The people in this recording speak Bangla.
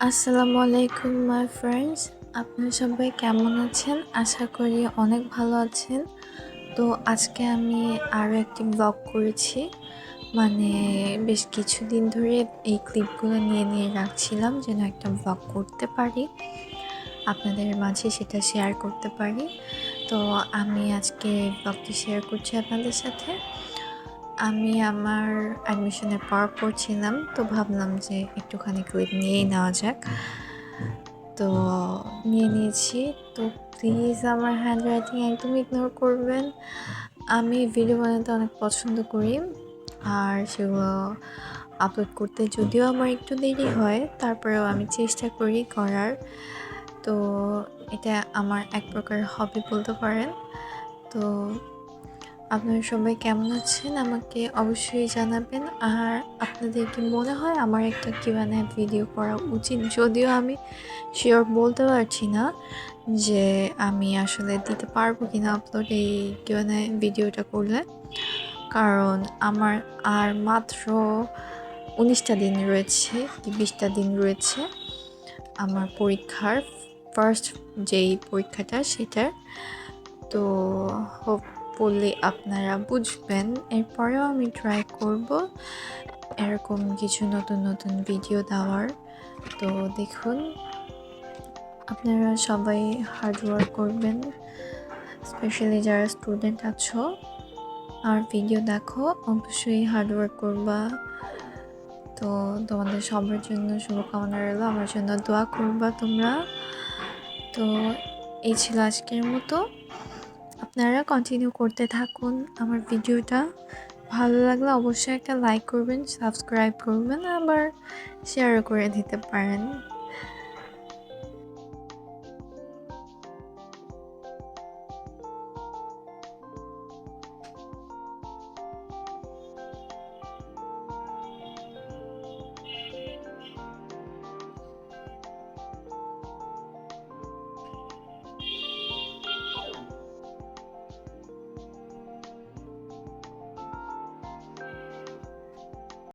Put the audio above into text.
আসসালামু আলাইকুম মাই ফ্রেন্ডস, আপনারা সবাই কেমন আছেন? আশা করি অনেক ভালো আছেন। তো আজকে আমি আরও একটি ব্লগ করেছি। মানে বেশ কিছুদিন ধরে এই ক্লিপগুলো নিয়ে রাখছিলাম যেন একটা ব্লগ করতে পারি, আপনাদের মাঝে সেটা শেয়ার করতে পারি। তো আমি আজকে ব্লগটি শেয়ার করছি আপনাদের সাথে। আমি আমার অ্যাডমিশনের পর পড়ছিলাম, তো ভাবলাম যে একটুখানি ক্লিপ নিয়েই নেওয়া যাক। তো নিয়ে নিয়েছি। তো প্লিজ আমার হ্যান্ড রাইটিং একদম ইগনোর করবেন। আমি ভিডিও বানাতে অনেক পছন্দ করি, আর সেগুলো আপলোড করতে যদিও আমার একটু দেরি হয়, তারপরেও আমি চেষ্টা করি করার। তো এটা আমার এক প্রকার হবি বলতে পারেন। তো আপনারা সবাই কেমন আছেন আমাকে অবশ্যই জানাবেন। আর আপনাদের কি মনে হয় আমার একটা কিউএনএ ভিডিও করা উচিত? যদিও আমি শিওর বলতে পারছি না যে আমি আসলে দিতে পারবো কিনা আপলোড এই কিউএনএ ভিডিওটা করলে, কারণ আমার আর মাত্র 19টা দিন রয়েছে কি 20টা দিন রয়েছে আমার পরীক্ষার, ফার্স্ট যেই পরীক্ষাটা সেটার। তো হোপফুলি আপনারা বুঝবেন। এরপরেও আমি ট্রাই করব এরকম কিছু নতুন ভিডিও দেওয়ার। তো দেখুন, আপনারা সবাই হার্ড ওয়ার্ক করবেন, স্পেশালি যারা স্টুডেন্ট আছো আর ভিডিও দেখো, অবশ্যই হার্ড ওয়ার্ক করবা। তো তোমাদের সবার জন্য শুভকামনা রইল, আমার জন্য দোয়া করবা তোমরা। তো এই ছিল আজকের মতো। আপনারা কন্টিনিউ করতে থাকুন আমার ভিডিওটা। ভালো লাগলে অবশ্যই একটা লাইক করবেন, সাবস্ক্রাইব করবেন, আবার শেয়ারও করে দিতে পারেন।